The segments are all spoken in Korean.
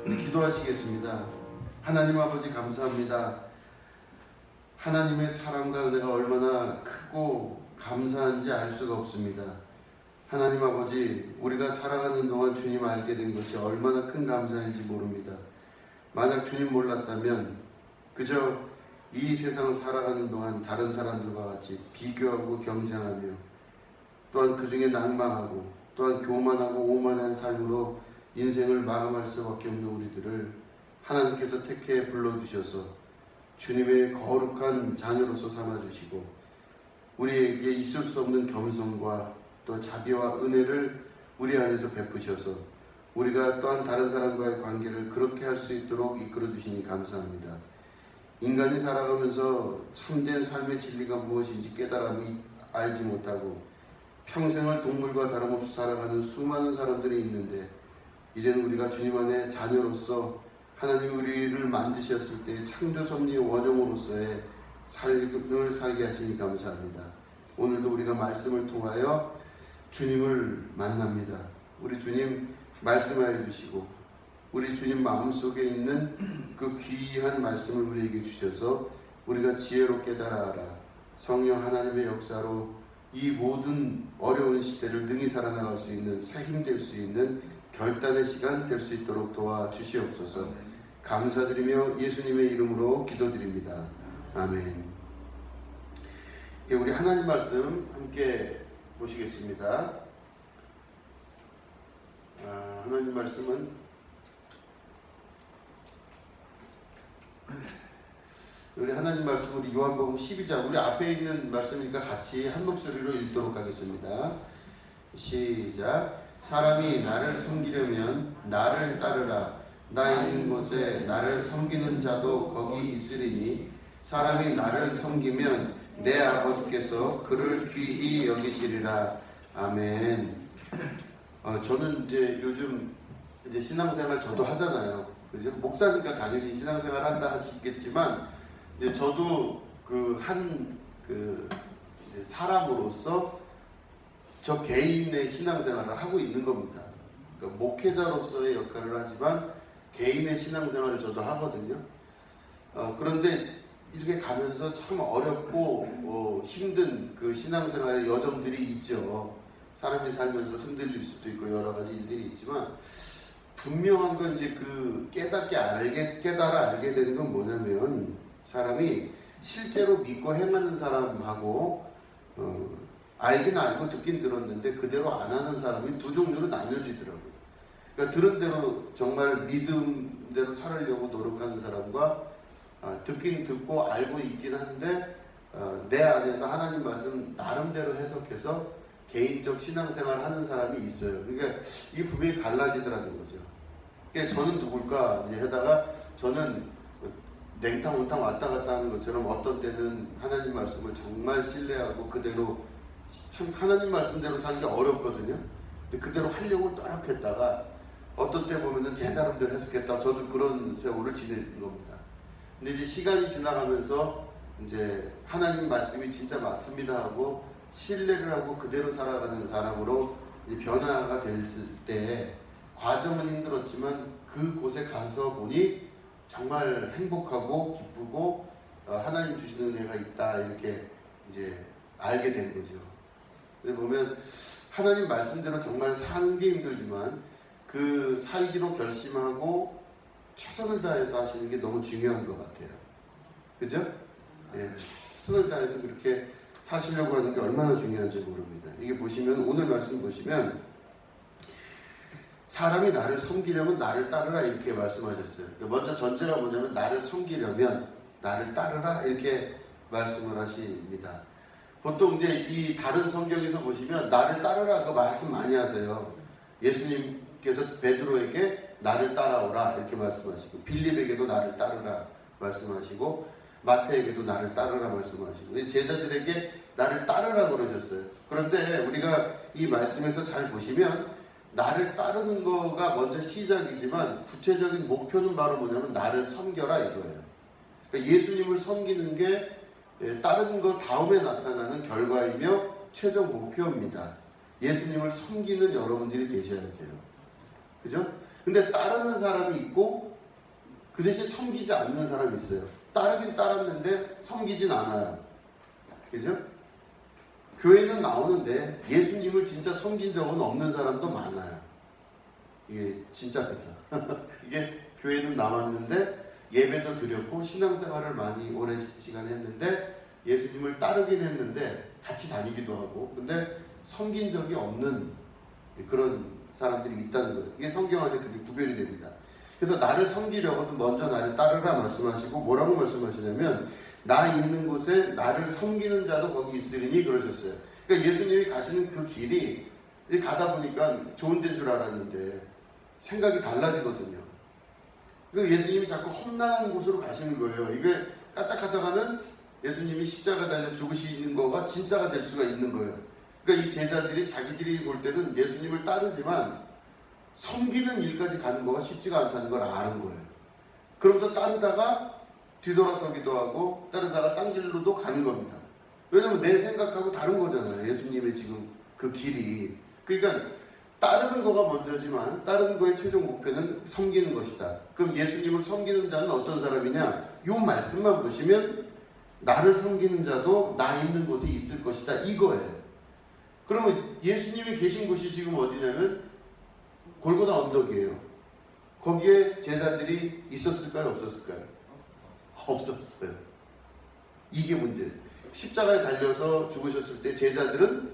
우리 기도하시겠습니다. 하나님 아버지 감사합니다. 하나님의 사랑과 은혜가 얼마나 크고 감사한지 알 수가 없습니다. 하나님 아버지, 우리가 살아가는 동안 주님 알게 된 것이 얼마나 큰 감사인지 모릅니다. 만약 주님 몰랐다면 그저 이 세상을 살아가는 동안 다른 사람들과 같이 비교하고 경쟁하며 또한 그 중에 낭망하고 또한 교만하고 오만한 삶으로 인생을 마감할 수밖에 없는 우리들을 하나님께서 택해 불러주셔서 주님의 거룩한 자녀로서 삼아주시고 우리에게 있을 수 없는 겸손과 또 자비와 은혜를 우리 안에서 베푸셔서 우리가 또한 다른 사람과의 관계를 그렇게 할 수 있도록 이끌어 주시니 감사합니다. 인간이 살아가면서 참된 삶의 진리가 무엇인지 깨달음이 알지 못하고 평생을 동물과 다름없이 살아가는 수많은 사람들이 있는데 이제는 우리가 주님 안에 자녀로서 하나님 우리를 만드셨을 때 창조 섭리의 원형으로서의 삶을 살게 하시니 감사합니다. 오늘도 우리가 말씀을 통하여 주님을 만납니다. 우리 주님 말씀하여 주시고 우리 주님 마음속에 있는 그 귀한 말씀을 우리에게 주셔서 우리가 지혜로 깨달아 알아 성령 하나님의 역사로 이 모든 어려운 시대를 능히 살아나갈 수 있는 새 힘 될 수 있는 결단의 시간 될 수 있도록 도와주시옵소서. 감사드리며 예수님의 이름으로 기도드립니다. 아멘. 예, 우리 하나님 말씀 함께 보시겠습니다. 하나님 말씀은 우리 하나님 말씀 우리 요한복음 12장 우리 앞에 있는 말씀이니까 같이 한 목소리로 읽도록 하겠습니다. 시작. 사람이 나를 섬기려면 나를 따르라. 나 있는 곳에 나를 섬기는 자도 거기 있으리니 사람이 나를 섬기면 내 아버지께서 그를 귀히 여기시리라. 아멘. 저는 이제 요즘 이제 신앙생활 저도 하잖아요. 그죠? 목사니까 당연히 신앙생활 한다 하시겠지만 이제 저도 사람으로서 저 개인의 신앙생활을 하고 있는 겁니다. 그러니까 목회자로서의 역할을 하지만 개인의 신앙생활을 저도 하거든요. 그런데 이렇게 가면서 참 어렵고 힘든 그 신앙생활의 여정들이 있죠. 사람이 살면서 흔들릴 수도 있고 여러 가지 일들이 있지만 분명한 건 이제 그 깨달아 알게 되는 건 뭐냐면 사람이 실제로 믿고 행하는 사람하고 알긴 알고 듣긴 들었는데 그대로 안 하는 사람이 두 종류로 나뉘어지더라고요. 그러니까 들은 대로 정말 믿음대로 살으려고 노력하는 사람과 듣긴 듣고 알고 있긴 한데 내 안에서 하나님 말씀 나름대로 해석해서 개인적 신앙생활 하는 사람이 있어요. 그러니까 이게 분명히 갈라지더라는 거죠. 그러니까 저는 누굴까 이제 하다가 저는 냉탕 온탕 왔다 갔다 하는 것처럼 어떤 때는 하나님 말씀을 정말 신뢰하고 그대로 참 하나님 말씀대로 살기 어렵거든요. 근데 그대로 하려고 노력했다가 어떤 때 보면은 제 나름대로 해석했다. 저도 그런 세월을 지내는 겁니다. 근데 이제 시간이 지나가면서 이제 하나님 말씀이 진짜 맞습니다 하고 신뢰를 하고 그대로 살아가는 사람으로 이제 변화가 됐을 때 과정은 힘들었지만 그곳에 가서 보니 정말 행복하고 기쁘고 하나님 주시는 은혜가 있다 이렇게 이제 알게 된 거죠. 근데 보면 하나님 말씀대로 정말 사는 게 힘들지만 그 살기로 결심하고 최선을 다해서 하시는 게 너무 중요한 것 같아요. 그죠? 예, 최선을 다해서 그렇게 사시려고 하는 게 얼마나 중요한지 모릅니다. 이게 보시면 오늘 말씀 보시면 사람이 나를 섬기려면 나를 따르라 이렇게 말씀하셨어요. 먼저 전제가 뭐냐면 나를 섬기려면 나를 따르라 이렇게 말씀을 하십니다. 보통 이제 이 다른 성경에서 보시면 나를 따르라 그 말씀 많이 하세요. 예수님께서 베드로에게 나를 따라오라 이렇게 말씀하시고 빌립에게도 나를 따르라 말씀하시고 마태에게도 나를 따르라 말씀하시고 제자들에게 나를 따르라 그러셨어요. 그런데 우리가 이 말씀에서 잘 보시면 나를 따르는 거가 먼저 시작이지만 구체적인 목표는 바로 뭐냐면 나를 섬겨라 이거예요. 그러니까 예수님을 섬기는 게 따르는 것 다음에 나타나는 결과이며 최종 목표입니다. 예수님을 섬기는 여러분들이 되셔야 돼요. 그죠? 근데 따르는 사람이 있고 그 대신 섬기지 않는 사람이 있어요. 따르긴 따랐는데 섬기진 않아요. 그죠? 교회는 나오는데 예수님을 진짜 섬긴 적은 없는 사람도 많아요. 이게 진짜 그렇다. 이게 교회는 나왔는데 예배도 드렸고 신앙생활을 많이 오랜 시간 했는데 예수님을 따르긴 했는데 같이 다니기도 하고 근데 섬긴 적이 없는 그런 사람들이 있다는 거예요. 이게 성경 안에 그게 구별이 됩니다. 그래서 나를 섬기려거든 먼저 나를 따르라 말씀하시고 뭐라고 말씀하시냐면 나 있는 곳에 나를 섬기는 자도 거기 있으리니 그러셨어요. 그러니까 예수님이 가시는 그 길이 가다 보니까 좋은 데인 줄 알았는데 생각이 달라지거든요. 그러니까 예수님이 자꾸 험난한 곳으로 가시는 거예요. 이게 까딱하다가는 예수님이 십자가 달려 죽으시는 거가 진짜가 될 수가 있는 거예요. 그러니까 이 제자들이 자기들이 볼 때는 예수님을 따르지만 섬기는 일까지 가는 거가 쉽지가 않다는 걸 아는 거예요. 그러면서 따르다가 뒤돌아서기도 하고 따르다가 딴 길로도 가는 겁니다. 왜냐면 내 생각하고 다른 거잖아요. 예수님의 지금 그 길이. 그러니까 따르는 거가 먼저지만 따르는 거의 최종 목표는 섬기는 것이다. 그럼 예수님을 섬기는 자는 어떤 사람이냐? 이 말씀만 보시면 나를 섬기는 자도 나 있는 곳에 있을 것이다. 이거예요. 그러면 예수님이 계신 곳이 지금 어디냐면 골고다 언덕이에요. 거기에 제자들이 있었을까요? 없었을까요? 없었어요. 이게 문제예요. 십자가에 달려서 죽으셨을 때 제자들은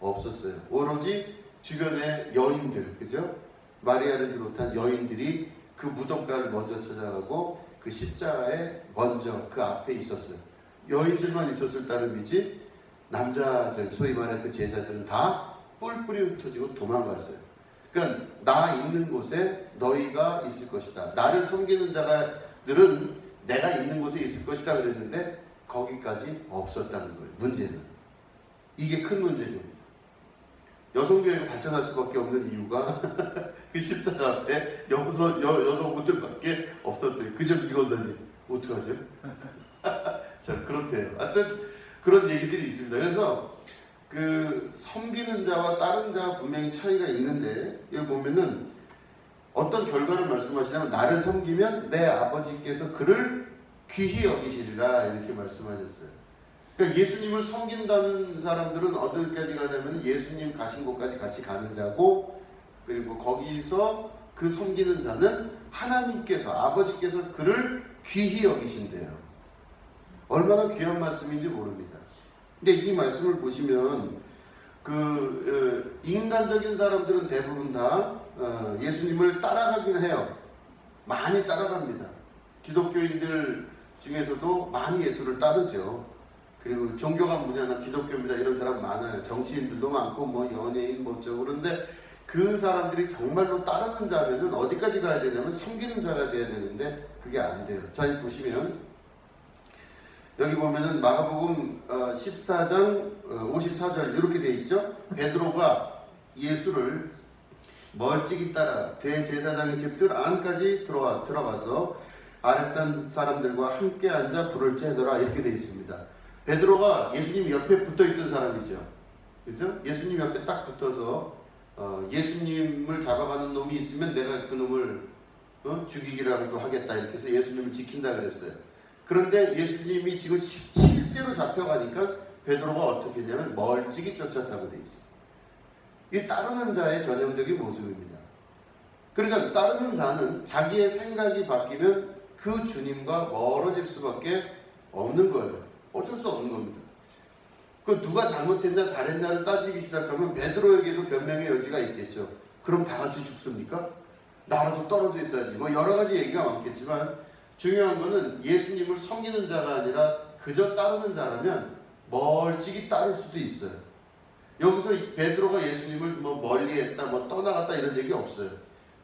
없었어요. 오로지 주변의 여인들, 그죠? 마리아를 비롯한 여인들이 그 무덤가를 먼저 찾아가고 그 십자가에 먼저 그 앞에 있었어요. 여인들만 있었을 따름이지 남자들, 소위 말하는 그 제자들은 다 뿔뿔이 흩어지고 도망갔어요. 그러니까 나 있는 곳에 너희가 있을 것이다. 나를 섬기는 자들은 내가 있는 곳에 있을 것이다 그랬는데 거기까지 없었다는 거예요. 문제는. 이게 큰 문제죠. 여성교회가 발전할 수밖에 없는 이유가 그 십자가 앞에 여성분들밖에 없었대요. 그죠, 이건사님? 어떡하죠? 자, 그렇대요. 하여튼 그런 얘기들이 있습니다. 그래서 그 섬기는 자와 따른 자가 분명히 차이가 있는데 여기 보면은 어떤 결과를 말씀하시냐면 나를 섬기면 내 아버지께서 그를 귀히 여기시리라 이렇게 말씀하셨어요. 그러니까 예수님을 섬긴다는 사람들은 어디까지 가냐면 예수님 가신 곳까지 같이 가는 자고 그리고 거기서 그 섬기는 자는 하나님께서 아버지께서 그를 귀히 여기신대요. 얼마나 귀한 말씀인지 모릅니다. 근데 이 말씀을 보시면 인간적인 사람들은 대부분 다 예수님을 따라가긴 해요. 많이 따라갑니다. 기독교인들 중에서도 많이 예수를 따르죠. 그리고 종교가 뭐냐, 기독교입니다. 이런 사람 많아요. 정치인들도 많고, 뭐, 연예인, 뭐, 어쩌고. 그런데 그 사람들이 정말로 따르는 자면은 어디까지 가야 되냐면 섬기는 자가 돼야 되는데 그게 안 돼요. 자, 보시면, 여기 보면은 마가복음 14장 54절 이렇게 돼 있죠. 베드로가 예수를 멀찍이 따라 대제사장의 집들 안까지 들어가서 아랫산 사람들과 함께 앉아 불을 쬐더라 이렇게 돼 있습니다. 베드로가 예수님 옆에 붙어있던 사람이죠. 그죠? 예수님 옆에 딱 붙어서 예수님을 잡아가는 놈이 있으면 내가 그 놈을 죽이기라도 하겠다 이렇게 해서 예수님을 지킨다 그랬어요. 그런데 예수님이 지금 실제로 잡혀가니까 베드로가 어떻게 했냐면 멀찍이 쫓았다고 돼 있어요. 이 따르는 자의 전형적인 모습입니다. 그러니까 따르는 자는 자기의 생각이 바뀌면 그 주님과 멀어질 수밖에 없는 거예요. 어쩔 수 없는 겁니다. 그 누가 잘못했냐 잘했냐를 따지기 시작하면 베드로에게도 변명의 여지가 있겠죠. 그럼 다 같이 죽습니까? 나라도 떨어져 있어야지. 뭐 여러 가지 얘기가 많겠지만 중요한 거는 예수님을 섬기는 자가 아니라 그저 따르는 자라면 멀찍이 따를 수도 있어요. 여기서 베드로가 예수님을 뭐 멀리했다, 뭐 떠나갔다 이런 얘기 없어요.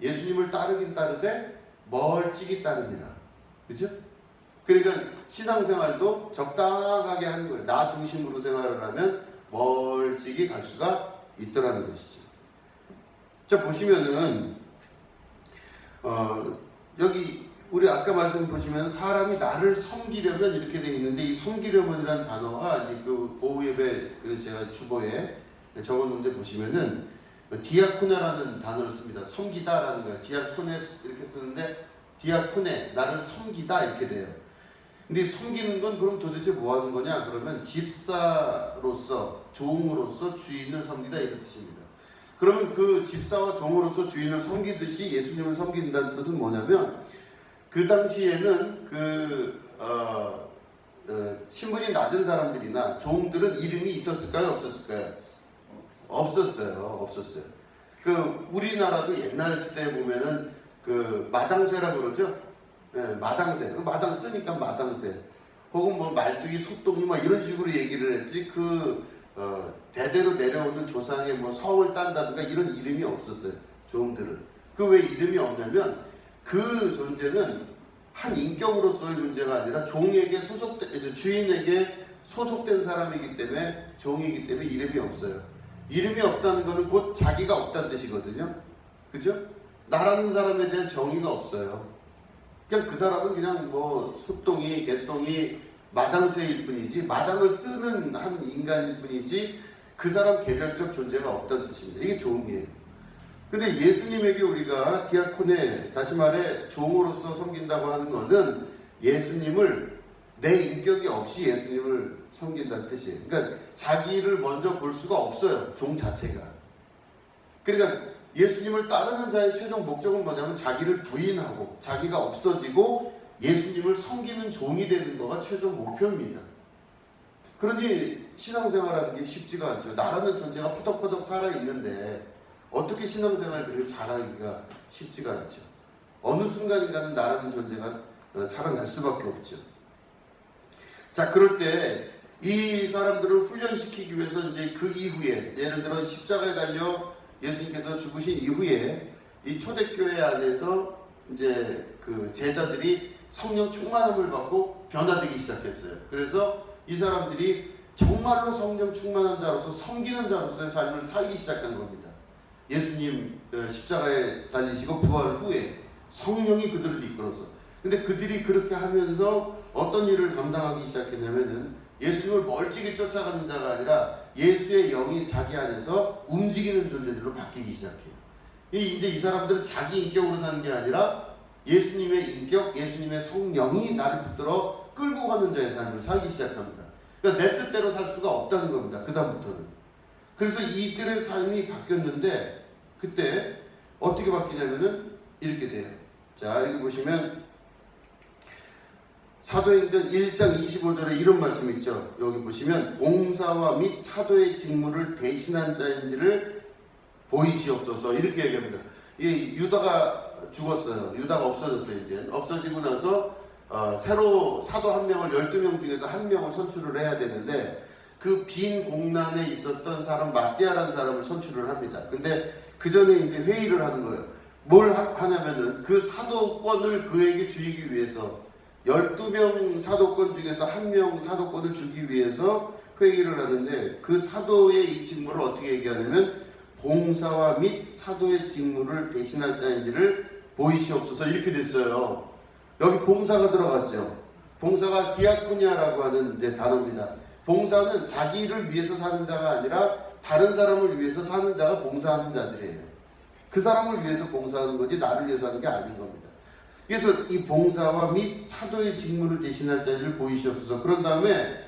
예수님을 따르긴 따르되 멀찍이 따릅니다. 그죠? 그러니까 신앙생활도 적당하게 하는 거예요. 나 중심으로 생활을 하면 멀찍이 갈 수가 있더라는 것이죠. 자, 보시면은 여기 우리 아까 말씀 보시면 사람이 나를 섬기려면 이렇게 되어 있는데 이 섬기려면이라는 단어가 이제 그 오후 예배 제가 주보에 적어놓은 데 보시면은 디아코네라는 단어를 씁니다. 섬기다라는 거예요. 디아코네스 이렇게 쓰는데 디아코네, 나를 섬기다 이렇게 돼요. 근데 섬기는 건 그럼 도대체 뭐 하는 거냐? 그러면 집사로서, 종으로서 주인을 섬기다 이런 뜻입니다. 그러면 그 집사와 종으로서 주인을 섬기듯이 예수님을 섬긴다는 뜻은 뭐냐면, 그 당시에는 신분이 낮은 사람들이나 종들은 이름이 있었을까요? 없었을까요? 없었어요. 우리나라도 옛날 시대에 보면은 마당쇠라고 그러죠? 네, 마당쇠. 마당 쓰니까 마당쇠. 혹은 뭐 말뚝이, 소똥이 막 이런 식으로 얘기를 했지, 대대로 내려오는 조상의 뭐 성을 딴다든가 이런 이름이 없었어요. 종들은. 왜 이름이 없냐면, 그 존재는 한 인격으로서의 문제가 아니라 주인에게 소속된 사람이기 때문에, 종이기 때문에 이름이 없어요. 이름이 없다는 것은 곧 자기가 없다는 뜻이거든요. 그죠? 나라는 사람에 대한 정의가 없어요. 그냥 그 사람은 그냥 뭐 소똥이, 개똥이, 마당새일 뿐이지, 마당을 쓰는 한 인간일 뿐이지, 그 사람 개별적 존재가 없다는 뜻입니다. 이게 종이에요. 근데 예수님에게 우리가 디아코네, 다시 말해 종으로서 섬긴다고 하는 것은 예수님을, 내 인격이 없이 예수님을 섬긴다는 뜻이에요. 그러니까 자기를 먼저 볼 수가 없어요. 종 자체가. 그러니까 예수님을 따르는 자의 최종 목적은 뭐냐면 자기를 부인하고 자기가 없어지고 예수님을 섬기는 종이 되는 거가 최종 목표입니다. 그러니 신앙생활하는 게 쉽지가 않죠. 나라는 존재가 퍼덕퍼덕 살아있는데 어떻게 신앙생활을 그렇게 잘하기가 쉽지가 않죠. 어느 순간인가는 나라는 존재가 살아날 수밖에 없죠. 자, 그럴 때 이 사람들을 훈련시키기 위해서 이제 그 이후에, 예를 들어 십자가에 달려 예수님께서 죽으신 이후에 이 초대교회 안에서 이제 그 제자들이 성령 충만함을 받고 변화되기 시작했어요. 그래서 이 사람들이 정말로 성령 충만한 자로서 섬기는 자로서의 삶을 살기 시작한 겁니다. 예수님 십자가에 달리시고 부활 후에 성령이 그들을 이끌어서. 근데 그들이 그렇게 하면서 어떤 일을 감당하기 시작했냐면은 예수님을 멀찍이 쫓아가는 자가 아니라 예수의 영이 자기 안에서 움직이는 존재들로 바뀌기 시작해요. 이제 이 사람들은 자기 인격으로 사는 게 아니라 예수님의 인격, 예수님의 성령이 나를 붙들어 끌고 가는 자의 삶을 살기 시작합니다. 그러니까 내 뜻대로 살 수가 없다는 겁니다. 그 다음부터는. 그래서 이들의 삶이 바뀌었는데 그때 어떻게 바뀌냐면은 이렇게 돼요. 자, 여기 보시면 사도행전 1장 25절에 이런 말씀이 있죠. 여기 보시면 봉사와 및 사도의 직무를 대신한 자인지를 보이시옵소서 이렇게 얘기합니다. 이 유다가 죽었어요. 유다가 없어졌어요. 이제 없어지고 나서 새로 사도 한 명을 12명 중에서 한 명을 선출을 해야 되는데 그 빈 공란에 있었던 사람 마띠아라는 사람을 선출을 합니다. 근데 그 전에 이제 회의를 하는 거예요. 뭘 하냐면은 그 사도권을 그에게 주기 위해서 12명 사도권 중에서 한 명 사도권을 주기 위해서 회의를 하는데 그 사도의 이 직무를 어떻게 얘기하냐면 봉사와 및 사도의 직무를 대신할 자인지를 보이시옵소서 이렇게 됐어요. 여기 봉사가 들어갔죠. 봉사가 디아코니아라고 하는 이제 단어입니다. 봉사는 자기를 위해서 사는 자가 아니라 다른 사람을 위해서 사는 자가 봉사하는 자들이에요. 그 사람을 위해서 봉사하는 거지 나를 위해서 하는 게 아닌 겁니다. 그래서 이 봉사와 및 사도의 직무를 대신할 자를 보이시옵소서. 그런 다음에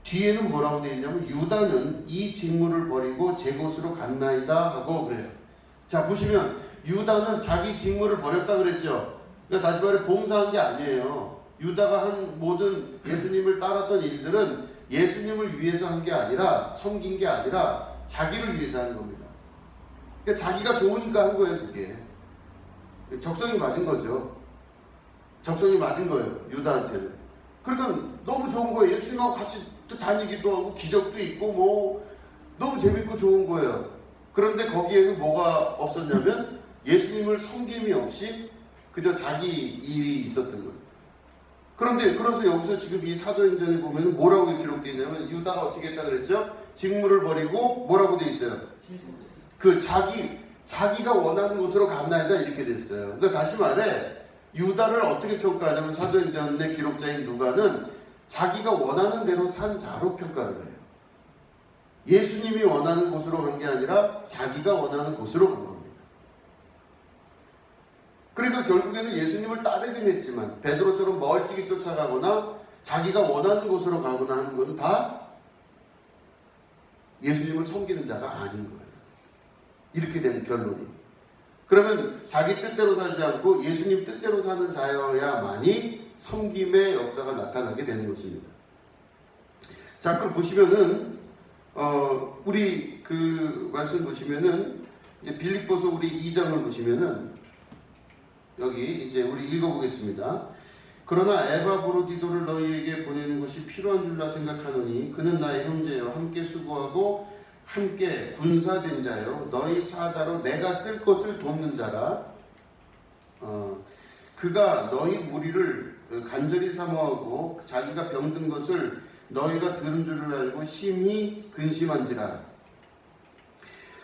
뒤에는 뭐라고 되어 있냐면 유다는 이 직무를 버리고 제 곳으로 갔나이다 하고 그래요. 자, 보시면 유다는 자기 직무를 버렸다 그랬죠. 그러니까 다시 말해 봉사한 게 아니에요. 유다가 한 모든 예수님을 따랐던 일들은 예수님을 위해서 한 게 아니라 섬긴 게 아니라 자기를 위해서 하는 겁니다. 그러니까 자기가 좋으니까 한 거예요. 그게 적성이 맞은 거죠. 적성이 맞은 거예요. 유다한테는. 그러니까 너무 좋은 거예요. 예수님하고 같이 다니기도 하고 기적도 있고 뭐 너무 재밌고 좋은 거예요. 그런데 거기에는 뭐가 없었냐면 예수님을 섬김이 없이 그저 자기 일이 있었던 거예요. 그래서 여기서 지금 이 사도행전에 보면 뭐라고 기록되어 있냐면 유다가 어떻게 했다 그랬죠? 직무를 버리고 뭐라고 되어 있어요? 자기가 원하는 곳으로 갔나이다 이렇게 됐어요. 그러니까 다시 말해 유다를 어떻게 평가하냐면 사도행전의 기록자인 누가는 자기가 원하는 대로 산 자로 평가를 해요. 예수님이 원하는 곳으로 간 게 아니라 자기가 원하는 곳으로 간 겁니다. 그러니까 결국에는 예수님을 따르긴 했지만 베드로처럼 멀찍이 쫓아가거나 자기가 원하는 곳으로 가거나 하는 것은 다 예수님을 섬기는 자가 아닌 거예요. 이렇게 된 결론이. 그러면 자기 뜻대로 살지 않고 예수님 뜻대로 사는 자여야만이 섬김의 역사가 나타나게 되는 것입니다. 자, 그럼 보시면은 우리 그 말씀 보시면은 이제 빌립보서 우리 2장을 보시면은 여기 이제 우리 읽어보겠습니다. 그러나 에바브로디도를 너희에게 보내는 것이 필요한 줄라 생각하노니 그는 나의 형제여 함께 수고하고 함께 군사된 자요 너희 사자로 내가 쓸 것을 돕는 자라. 그가 너희 무리를 간절히 사모하고 자기가 병든 것을 너희가 들은 줄을 알고 심히 근심한지라.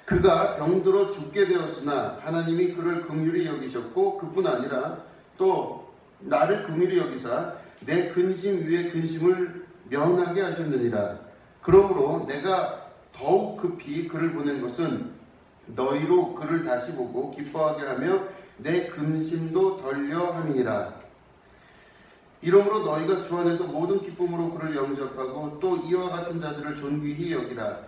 그가 병들어 죽게 되었으나 하나님이 그를 긍휼히 여기셨고 그뿐 아니라 또 나를 긍휼히 여기사 내 근심 위에 근심을 면하게 하셨느니라. 그러므로 내가 더욱 급히 그를 보낸 것은 너희로 그를 다시 보고 기뻐하게 하며 내 근심도 덜려 함이니라. 이러므로 너희가 주 안에서 모든 기쁨으로 그를 영접하고 또 이와 같은 자들을 존귀히 여기라.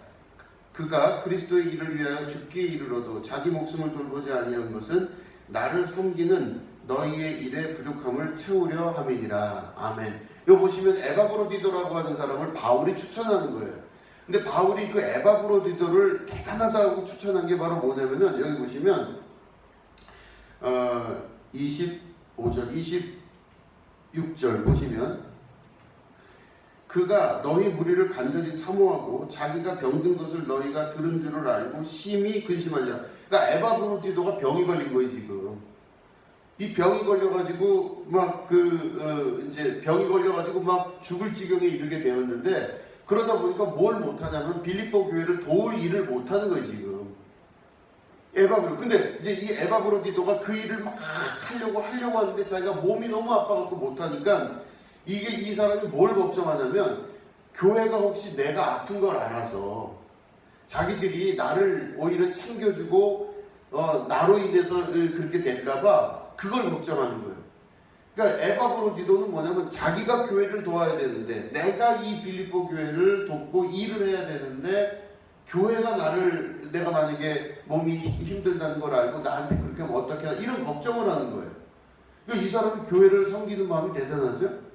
그가 그리스도의 일을 위하여 죽기에 이르러도 자기 목숨을 돌보지 아니한 것은 나를 섬기는 너희의 일의 부족함을 채우려 함이니라. 아멘. 여기 보시면 에바브로디도라고 하는 사람을 바울이 추천하는 거예요. 근데 바울이 그 에바브로디도를 대단하다고 추천한 게 바로 뭐냐면은 여기 보시면 25절 26절 보시면 그가 너희 무리를 간절히 사모하고 자기가 병든 것을 너희가 들은 줄을 알고 심히 근심하니라. 그러니까 에바브로디도가 병이 걸린 거예요 지금. 이 병이 걸려가지고 막 이제 병이 걸려가지고 막 죽을 지경에 이르게 되었는데 그러다 보니까 뭘 못하냐면 빌립보 교회를 도울 일을 못하는 거예요 지금. 근데 이제 이 에바브로디도가 그 일을 막 하려고 하는데 자기가 몸이 너무 아파갖고 못하니까 이게 이 사람이 뭘 걱정하냐면 교회가 혹시 내가 아픈 걸 알아서 자기들이 나를 오히려 챙겨주고 나로 인해서 그렇게 될까봐 그걸 걱정하는 거예요. 그러니까 에바브로디도는 뭐냐면 자기가 교회를 도와야 되는데 내가 이 빌립보 교회를 돕고 일을 해야 되는데 교회가 내가 만약에 몸이 힘들다는 걸 알고 나한테 그렇게 하면 어떻게 하나 이런 걱정을 하는 거예요. 그러니까 이 사람이 교회를 섬기는 마음이 대단하죠?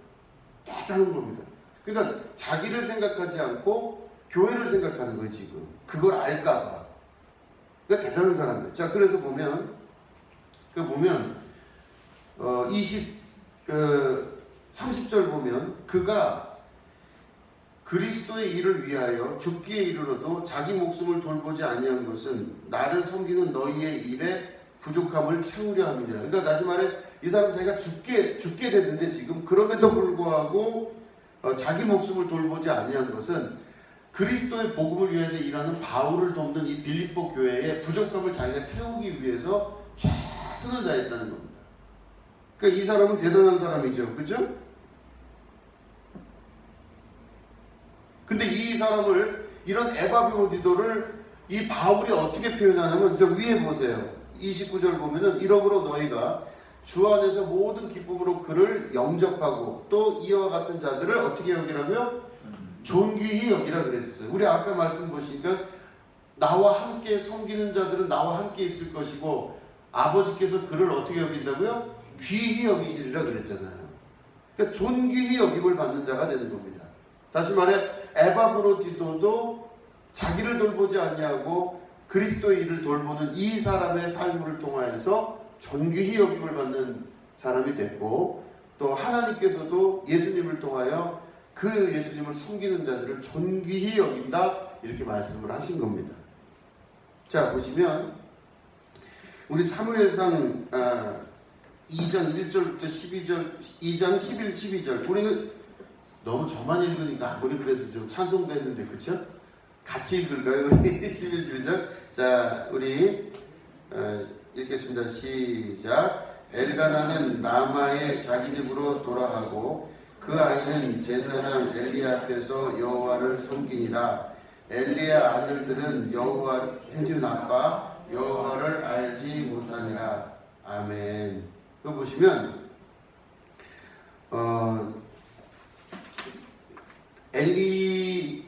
대단한 겁니다. 그러니까 자기를 생각하지 않고 교회를 생각하는 거예요 지금. 그걸 알까봐. 그러니까 대단한 사람이에요. 자, 그래서 보면 30절 보면 그가 그리스도의 일을 위하여 죽기에 이르러도 자기 목숨을 돌보지 아니한 것은 나를 섬기는 너희의 일에 부족함을 채우려 함이니라. 그러니까 다시 말해 이 사람 자기가 죽게 됐는데 지금 그럼에도 불구하고 자기 목숨을 돌보지 아니한 것은 그리스도의 복음을 위해서 일하는 바울을 돕는 이 빌립보 교회의 부족함을 자기가 채우기 위해서 최선을 다했다는 겁니다. 그러니까 이 사람은 대단한 사람이죠. 그죠? 근데 이 사람을 이런 에바브로디도를 이 바울이 어떻게 표현하냐면 저 위에 보세요. 29절 보면은 이러므로 너희가 주 안에서 모든 기쁨으로 그를 영접하고 또 이와 같은 자들을 어떻게 여기라고요? 존귀히 여기라 그랬어요. 우리 아까 말씀 보시니까 나와 함께 섬기는 자들은 나와 함께 있을 것이고 아버지께서 그를 어떻게 여긴다고요? 귀히 여기시리라 그랬잖아요. 그러니까 존귀히 여김을 받는 자가 되는 겁니다. 다시 말해 에바브로디도도 자기를 돌보지 아니하고 그리스도의 일을 돌보는 이 사람의 삶을 통하여서 존귀히 여김을 받는 사람이 됐고 또 하나님께서도 예수님을 통하여 그 예수님을 섬기는 자들을 존귀히 여긴다 이렇게 말씀을 하신 겁니다. 자, 보시면 우리 사무엘상 2장 1절부터 12절 2장 11, 12절 우리는 너무 저만 읽으니까 아무리 그래도 좀 찬송도 했는데 그쵸? 같이 읽을까요? 우리 11, 12절 자, 우리 읽겠습니다. 시작. 엘가나는 라마의 자기 집으로 돌아가고 그 아이는 제사장 엘리 앞에서 여호와를 섬기니라. 엘리의 아들들은 여호와 행실이 나빠 여호와를 알지 못하니라. 아멘. 또 보시면 엘리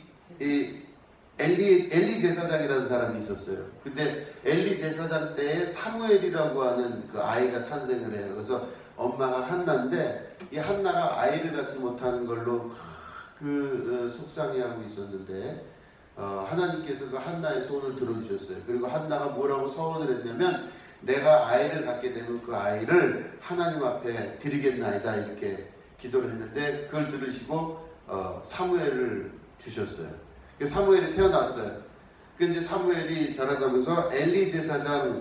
제사장이라는 사람이 있었어요. 근데 엘리 제사장 때에 사무엘이라고 하는 그 아이가 탄생을 해요. 그래서 엄마가 한나인데 이 한나가 아이를 갖지 못하는 걸로 속상해하고 있었는데 하나님께서 그 한나의 소원을 들어주셨어요. 그리고 한나가 뭐라고 서원을 했냐면 내가 아이를 갖게 되면 그 아이를 하나님 앞에 드리겠나이다 이렇게 기도를 했는데 그걸 들으시고 사무엘을 주셨어요. 사무엘이 태어났어요. 그 이제 사무엘이 자라가면서 엘리 제사장이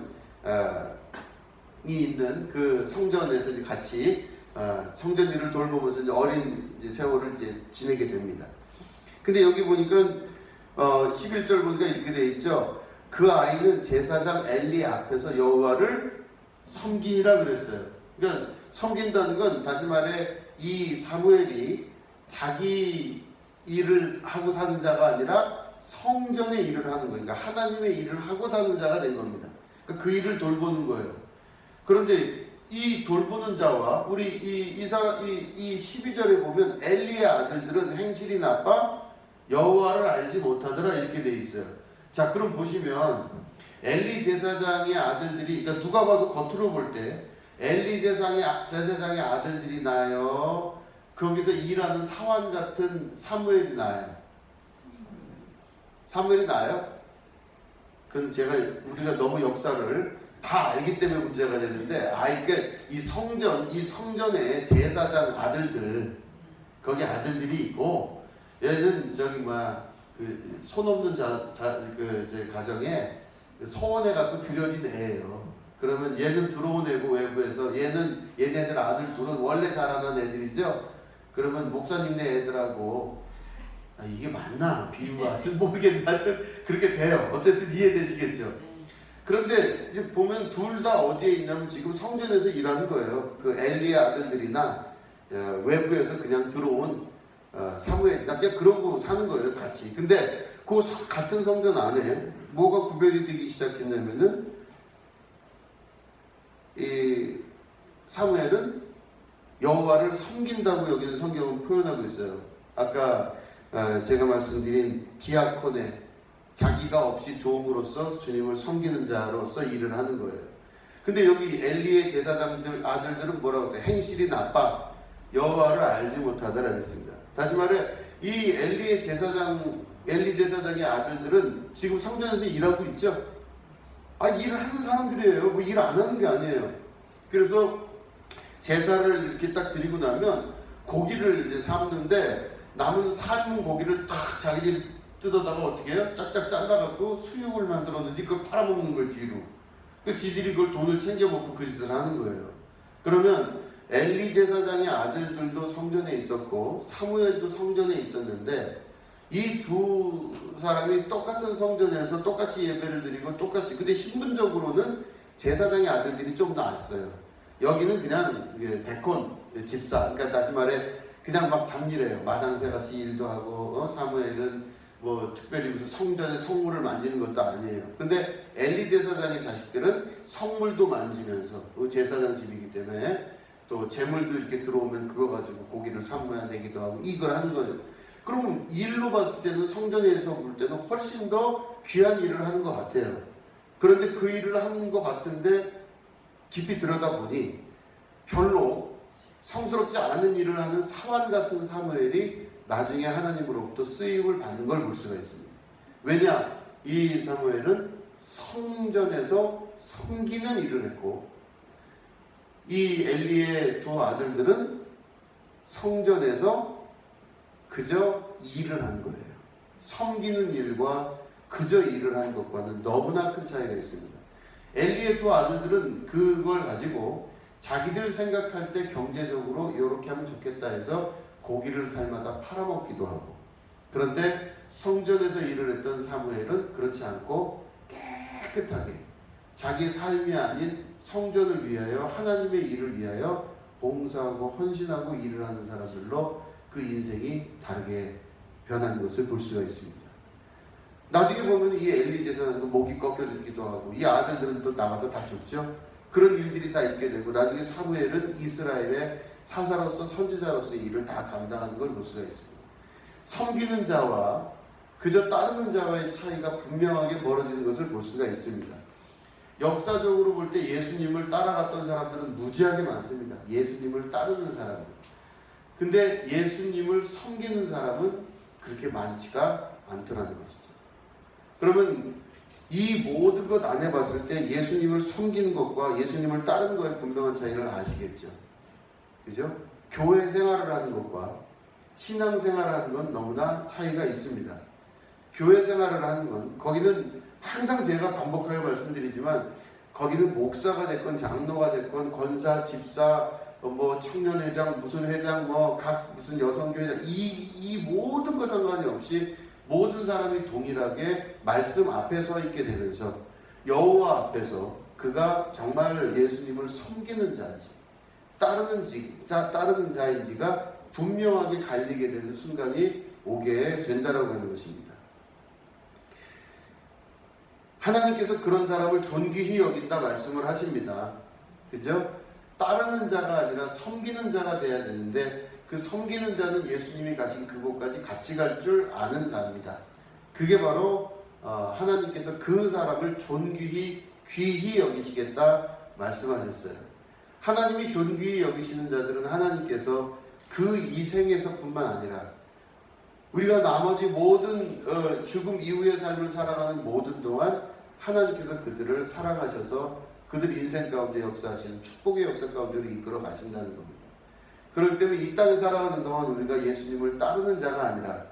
있는 그 성전에서 이제 같이 성전 일을 돌보면서 이제 어린 세월을 이제 지내게 됩니다. 근데 여기 보니까 11절 보니까 이렇게 돼 있죠. 그 아이는 제사장 엘리 앞에서 여호와를 섬기라 그랬어요. 그러니까 섬긴다는 건 다시 말해 이 사무엘이 자기 일을 하고 사는 자가 아니라 성전의 일을 하는 거예요. 그러니까 하나님의 일을 하고 사는 자가 된 겁니다. 그러니까 그 일을 돌보는 거예요. 그런데 이 돌보는 자와 우리 이 12절에 보면 엘리의 아들들은 행실이 나빠 여호와를 알지 못하더라 이렇게 돼 있어요. 자, 그럼 보시면 엘리 제사장의 아들들이 그러니까 누가 봐도 겉으로 볼 때 엘리 제사장의 아들들이 나요. 거기서 일하는 사환 같은 사무엘이 나요. 사무엘이 나요? 그건 우리가 너무 역사를 다 알기 때문에 문제가 되는데, 이 성전에 제사장 아들들, 거기 아들들이 있고, 얘는 손 없는 가정에 소원해갖고 들여진 애예요. 그러면 얘는 들어온 애고 외부에서 얘네들 아들 둘은 원래 자라난 애들이죠. 그러면 목사님네 애들하고 이게 맞나 비유가 하여튼 모르겠는데 하여튼 그렇게 돼요. 어쨌든 이해되시겠죠. 그런데 이제 보면 둘 다 어디에 있냐면 지금 성전에서 일하는 거예요. 그 엘리의 아들들이나 외부에서 그냥 들어온 사무엘이나 그냥 그러고 사는 거예요, 같이. 근데 그 같은 성전 안에 뭐가 구별이 되기 시작했냐면은 이 사무엘은 여호와를 섬긴다고 여기는 성경은 표현하고 있어요. 아까 제가 말씀드린 디아코네, 자기가 없이 종으로서 주님을 섬기는 자로서 일을 하는 거예요. 근데 여기 엘리의 제사장들 아들들은 뭐라고 했어요? 행실이 나빠 여호와를 알지 못하더라 그랬습니다. 다시 말해 이 엘리 제사장의 아들들은 지금 성전에서 일하고 있죠. 일을 하는 사람들이에요. 뭐 일 안 하는 게 아니에요. 그래서 제사를 이렇게 딱 드리고 나면 고기를 이제 삶는데 남은 삶은 고기를 탁 자기들이 뜯어다가 어떻게 해요? 짝짝 잘라갖고 수육을 만들었는데 그걸 팔아먹는 거예요, 뒤로. 그 지들이 그걸 돈을 챙겨 먹고 그 짓을 하는 거예요. 그러면 엘리 제사장의 아들들도 성전에 있었고 사무엘도 성전에 있었는데 이 두 사람이 똑같은 성전에서 똑같이 예배를 드리고 똑같이, 근데 신분적으로는 제사장의 아들들이 좀 나았어요. 여기는 그냥 대콘 집사, 그러니까 다시 말해 그냥 막 잡일해요. 마당새 같이 일도 하고 사무엘은 뭐 특별히 무슨 성전에 성물을 만지는 것도 아니에요. 근데 엘리 제사장의 자식들은 성물도 만지면서 제사장 집이기 때문에 또 재물도 이렇게 들어오면 그거 가지고 고기를 삶아야 되기도 하고 이걸 하는 거예요. 그럼 일로 봤을 때는 성전에서 볼 때는 훨씬 더 귀한 일을 하는 것 같아요. 그런데 그 일을 하는 것 같은데 깊이 들여다보니 별로 성스럽지 않은 일을 하는 사환 같은 사무엘이 나중에 하나님으로부터 쓰임을 받는 걸 볼 수가 있습니다. 왜냐? 이 사무엘은 성전에서 섬기는 일을 했고 이 엘리의 두 아들들은 성전에서 그저 일을 한 거예요. 섬기는 일과 그저 일을 한 것과는 너무나 큰 차이가 있습니다. 엘리의 두 아들들은 그걸 가지고 자기들 생각할 때 경제적으로 이렇게 하면 좋겠다 해서 고기를 삶아다 팔아먹기도 하고, 그런데 성전에서 일을 했던 사무엘은 그렇지 않고 깨끗하게 자기 삶이 아닌 성전을 위하여 하나님의 일을 위하여 봉사하고 헌신하고 일을 하는 사람들로 그 인생이 다르게 변한 것을 볼 수가 있습니다. 나중에 보면 이 엘리 제사장도 목이 꺾여 죽기도 하고 이 아들들은 또 나가서 다 죽죠. 그런 일들이 다 있게 되고 나중에 사무엘은 이스라엘의 사사로서 선지자로서의 일을 다 감당하는 걸 볼 수가 있습니다. 섬기는 자와 그저 따르는 자와의 차이가 분명하게 벌어지는 것을 볼 수가 있습니다. 역사적으로 볼 때 예수님을 따라갔던 사람들은 무지하게 많습니다. 예수님을 따르는 사람들. 근데 예수님을 섬기는 사람은 그렇게 많지가 않더라는 것이죠. 그러면 이 모든 것 안에 봤을 때 예수님을 섬기는 것과 예수님을 따르는 것의 분명한 차이를 아시겠죠. 그죠? 교회 생활을 하는 것과 신앙 생활을 하는 건 너무나 차이가 있습니다. 교회 생활을 하는 건 거기는 항상 제가 반복하여 말씀드리지만 거기는 목사가 됐건 장로가 됐건 권사, 집사, 뭐 청년회장, 무슨 회장, 뭐 각 무슨 여성교회장 이 모든 것 상관이 없이 모든 사람이 동일하게 말씀 앞에 서 있게 되면서 여호와 앞에서 그가 정말 예수님을 섬기는 자인지 따르는 자인지가 분명하게 갈리게 되는 순간이 오게 된다라고 하는 것입니다. 하나님께서 그런 사람을 존귀히 여긴다 말씀을 하십니다. 그죠? 따르는 자가 아니라 섬기는 자가 돼야 되는데 그 섬기는 자는 예수님이 가신 그곳까지 같이 갈 줄 아는 자입니다. 그게 바로 하나님께서 그 사람을 존귀히 귀히 여기시겠다 말씀하셨어요. 하나님이 존귀히 여기시는 자들은 하나님께서 그 이 생에서뿐만 아니라 우리가 나머지 모든 죽음 이후의 삶을 살아가는 모든 동안 하나님께서 그들을 사랑하셔서 그들 인생 가운데 역사하시는 축복의 역사 가운데로 이끌어 가신다는 겁니다. 그렇기 때문에 이 땅에 살아가는 동안 우리가 예수님을 따르는 자가 아니라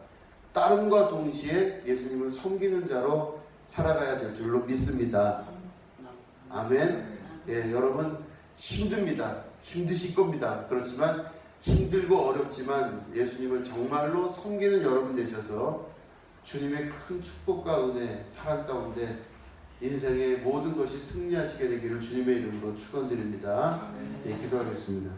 따름과 동시에 예수님을 섬기는 자로 살아가야 될 줄로 믿습니다. 아멘. 예, 여러분 힘듭니다. 힘드실 겁니다. 그렇지만 힘들고 어렵지만 예수님을 정말로 섬기는 여러분 되셔서 주님의 큰 축복과 은혜, 사랑 가운데 인생의 모든 것이 승리하시게 되기를 주님의 이름으로 축원드립니다. 예, 기도하겠습니다.